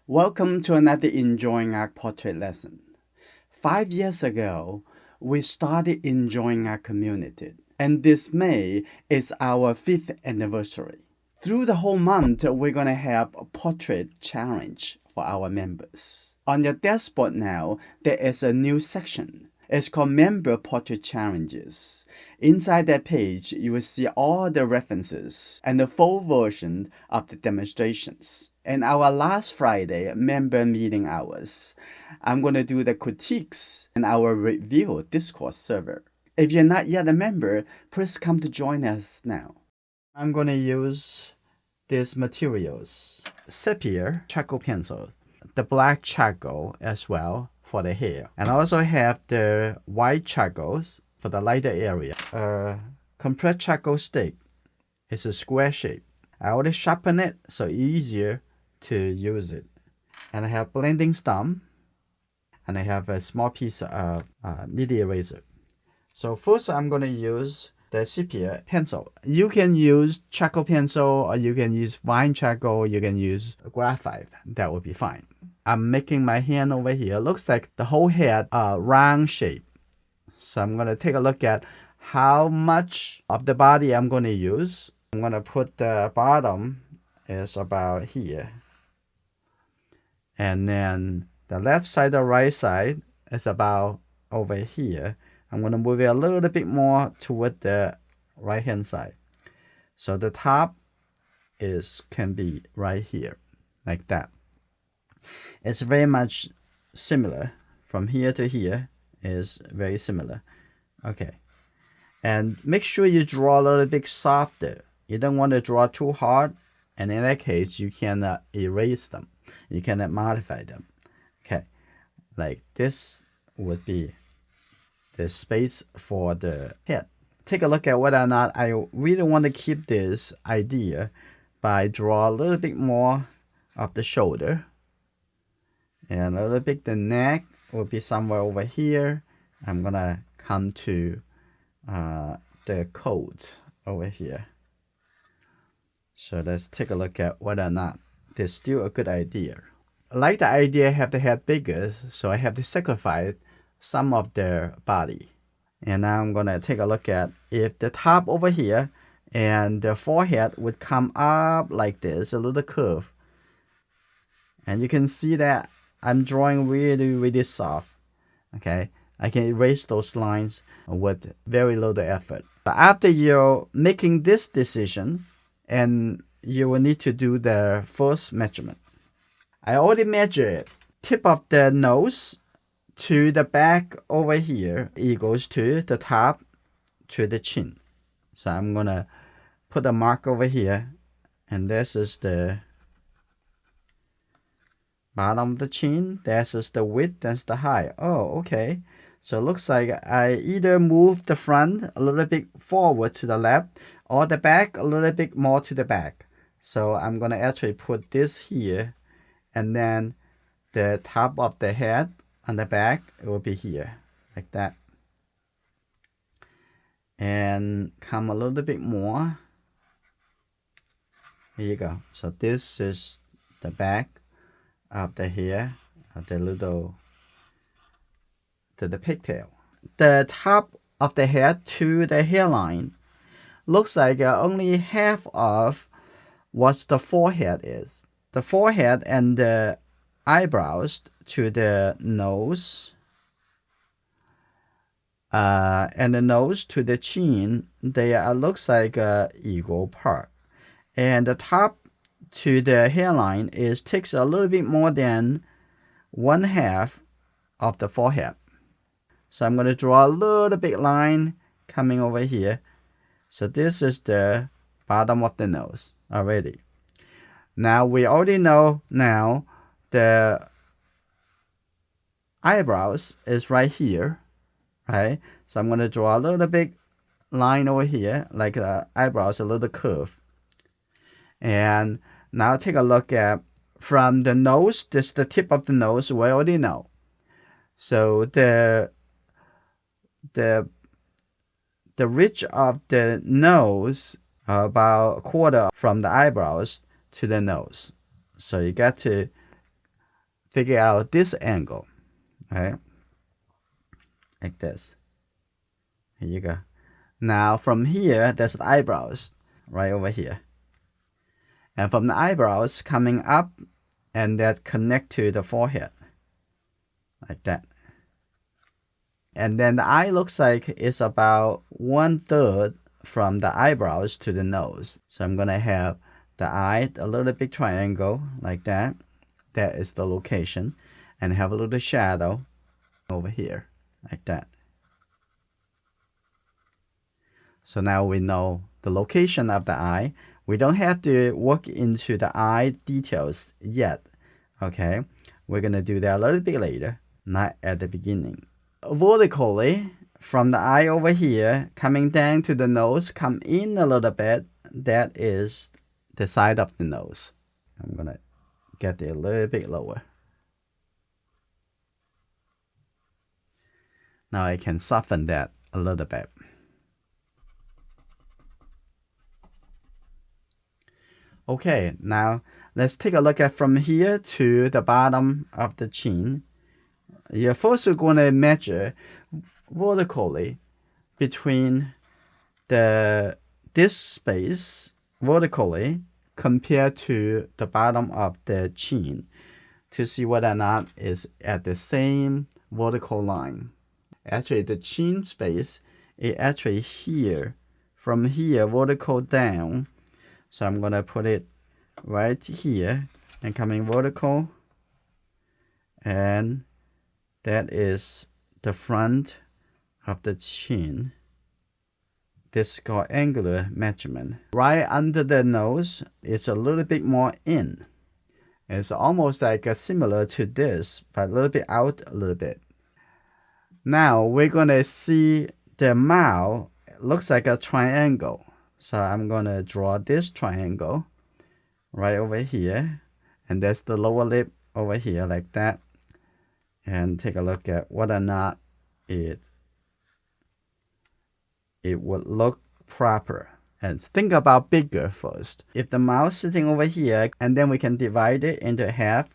Welcome to another Enjoying Art portrait lesson. 5 years ago, we started enjoying our community, and this May is our 5th anniversary. Through the whole month, we're going to have a portrait challenge for our members. On your dashboard now, there is a new section. It's called Member Portrait Challenges. Inside that page, you will see all the references and the full version of the demonstrations. And our last Friday member meeting hours, I'm going to do the critiques in our review Discord server. If you're not yet a member, please come to join us now. I'm going to use these materials: sepia charcoal pencil, the black charcoal as well for the hair, and I also have the white charcoals for the lighter area. Compressed charcoal stick is a square shape. I already sharpen it so easier to use it. And I have blending stump, and I have a small piece of needle eraser. So first I'm going to use the sepia pencil. You can use charcoal pencil, or you can use fine charcoal, you can use graphite. That would be fine. I'm making my hand over here. Looks like the whole head round shape. So I'm going to take a look at how much of the body I'm going to use. I'm going to put the bottom is about here. And then the left side or right side is about over here. I'm going to move it a little bit more toward the right hand side. So the top can be right here, like that. It's very much similar. From here to here is very similar. Okay. And make sure you draw a little bit softer. You don't want to draw too hard, and in that case, you cannot erase them. You cannot modify them. Okay. Like this would be the space for the head. Take a look at whether or not I really want to keep this idea by draw a little bit more of the shoulder, and a little bit the neck will be somewhere over here. I'm gonna come to the coat over here. So let's take a look at whether or not there's still a good idea. I like the idea have the head bigger, so I have to sacrifice some of their body. And now I'm gonna take a look at if the top over here and the forehead would come up like this, a little curve. And you can see that I'm drawing really soft. Okay, I can erase those lines with very little effort. But after you're making this decision, and you will need to do the first measurement. I already measured it. Tip of the nose to the back over here equals to the top to the chin. So I'm gonna put a mark over here, and this is the bottom of the chin. This is the width, that's the height. Oh, okay. So it looks like I either move the front a little bit forward to the left, or the back a little bit more to the back. So I'm gonna actually put this here, and then the top of the head on the back, it will be here, like that. And come a little bit more. Here you go. So this is the back of the hair, of the little, to the pigtail. The top of the head to the hairline looks like only half of what the forehead is. The forehead and the eyebrows to the nose, and the nose to the chin, they looks like equal part. And the top to the hairline takes a little bit more than 1/2 of the forehead. So I'm going to draw a little big line coming over here. So this is the bottom of the nose already. Now we already know now the eyebrows is right here, right? So I'm going to draw a little big line over here, like the eyebrows, a little curve. And now take a look at from the nose, this is the tip of the nose, we already know. So the ridge of the nose about 1/4 from the eyebrows to the nose. So you got to figure out this angle, right? Like this. Here you go. Now from here, there's the eyebrows right over here. And from the eyebrows coming up, and that connect to the forehead. Like that. And then the eye looks like it's about 1/3 from the eyebrows to the nose. So I'm gonna have the eye, a little big triangle like that. That is the location. And have a little shadow over here, like that. So now we know the location of the eye. We don't have to work into the eye details yet, okay? We're gonna do that a little bit later, not at the beginning. Vertically, from the eye over here, coming down to the nose, come in a little bit. That is the side of the nose. I'm gonna get it a little bit lower. Now I can soften that a little bit. Okay, now let's take a look at from here to the bottom of the chin. You're first going to measure vertically between this space vertically compared to the bottom of the chin to see whether or not it's at the same vertical line. Actually, the chin space is actually here, from here vertical down. So I'm gonna put it right here and coming vertical, and that is the front of the chin. This is called angular measurement. Right under the nose, it's a little bit more in. It's almost like similar to this, but a little bit out a little bit. Now we're gonna see the mouth. It looks like a triangle. So I'm gonna draw this triangle right over here, and there's the lower lip over here like that, and take a look at whether or not it would look proper. And think about bigger first. If the mouth sitting over here, and then we can divide it into half.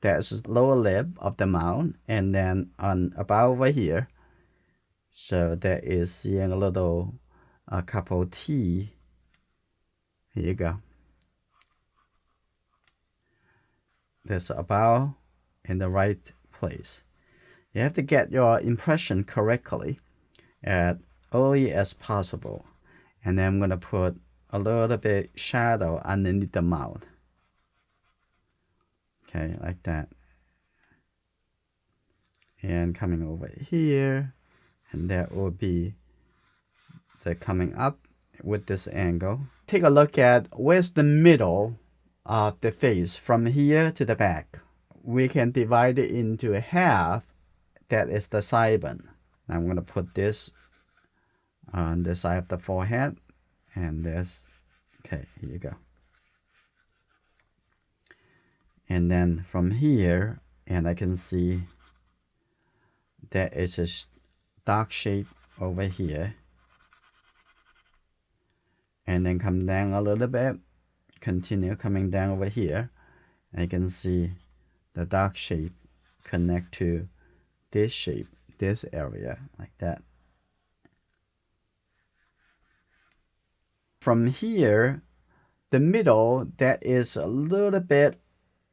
That's the lower lip of the mouth, and then on about over here, so that is seeing a little couple T. Here you go. That's about in the right place. You have to get your impression correctly as early as possible. And then I'm going to put a little bit shadow underneath the mouth. Okay, like that. And coming over here, and that will be the coming up with this angle. Take a look at where's the middle of the face from here to the back. We can divide it into half. That is the sideburn. I'm going to put this on the side of the forehead, and this. Okay, here you go. And then from here, and I can see there is a dark shape over here, and then come down a little bit, continue coming down over here, and you can see the dark shape connect to this shape, this area, like that. From here, the middle, that is a little bit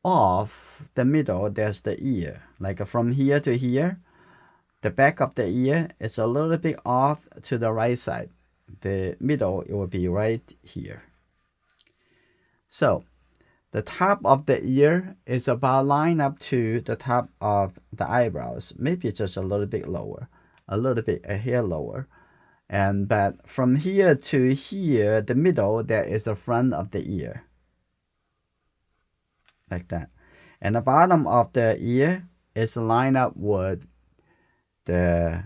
off the middle, there's the ear. Like from here to here, the back of the ear is a little bit off to the right side. The middle, it will be right here. So the top of the ear is about lined up to the top of the eyebrows, maybe just a little bit lower, a little bit a hair lower. And but from here to here, the middle, that is the front of the ear, like that. And the bottom of the ear is lined up with the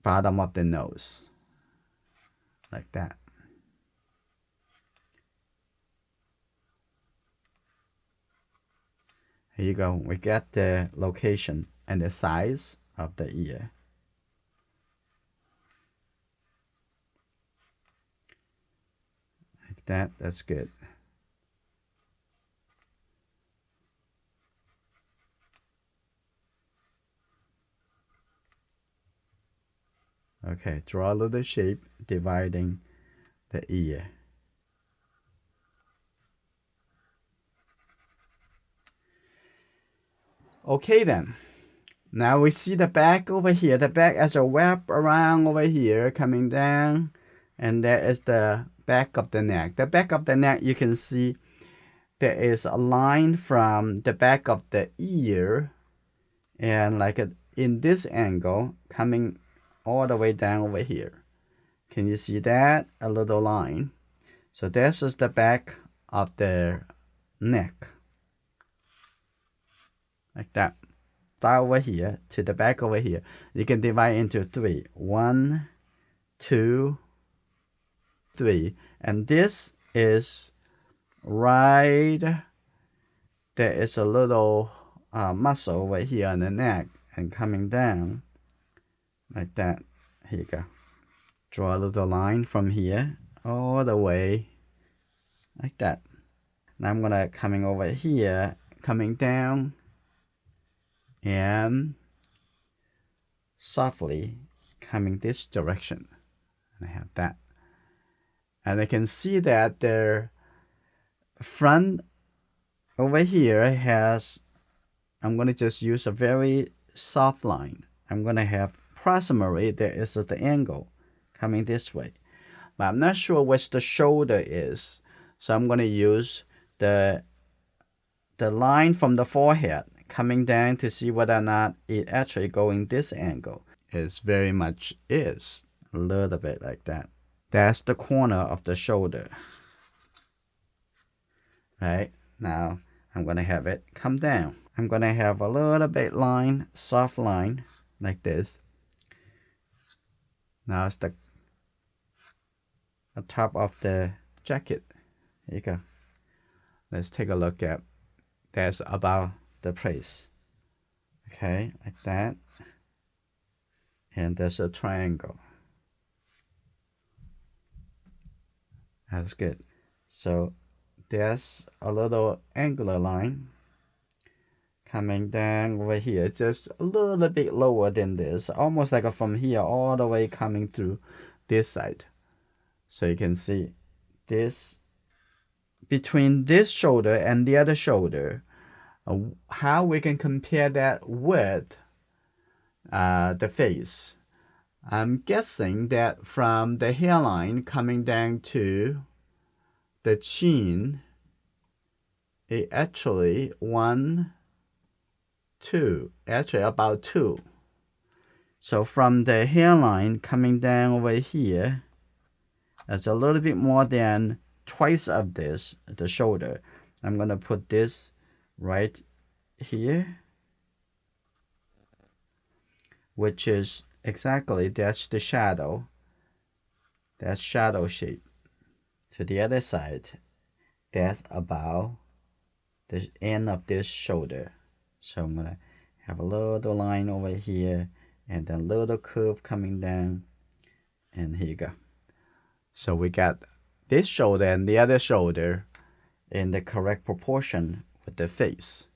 bottom of the nose, like that. Here you go. We get the location and the size of the ear. Like that. That's good. Okay, draw a little shape dividing the ear. Okay then. Now we see the back over here. The back has a wrap around over here coming down. And that is the back of the neck. The back of the neck, you can see there is a line from the back of the ear and like in this angle coming all the way down over here. Can you see that? A little line. So this is the back of the neck. Like that. Start over here to the back over here. You can divide into 3. 1, 2, 3. And this is right. There is a little muscle over here on the neck and coming down like that. Here you go. Draw a little line from here all the way like that. Now I'm gonna coming over here, coming down and softly coming this direction. And I have that. And I can see that the front over here has, I'm going to just use a very soft line. I'm going to have approximately, there is the angle coming this way. But I'm not sure which the shoulder is. So I'm going to use the line from the forehead coming down to see whether or not it actually going this angle. It very much is. A little bit like that. That's the corner of the shoulder. Right? Now I'm going to have it come down. I'm going to have a little bit line, soft line, like this. Now it's the top of the jacket. Here you go. Let's take a look at that's about the place. Okay, like that. And there's a triangle. That's good. So there's a little angular line coming down over here, just a little bit lower than this, almost like from here all the way coming through this side. So you can see this between this shoulder and the other shoulder, how we can compare that with the face. I'm guessing that from the hairline coming down to the chin, it actually 1, 2, actually about 2. So from the hairline coming down over here, that's a little bit more than twice of this, the shoulder. I'm going to put this right here, which is exactly, that's the shadow. That's shadow shape. To the other side, that's about the end of this shoulder. So I'm going to have a little line over here and then a little curve coming down. And here you go. So we got this shoulder and the other shoulder in the correct proportion with the face.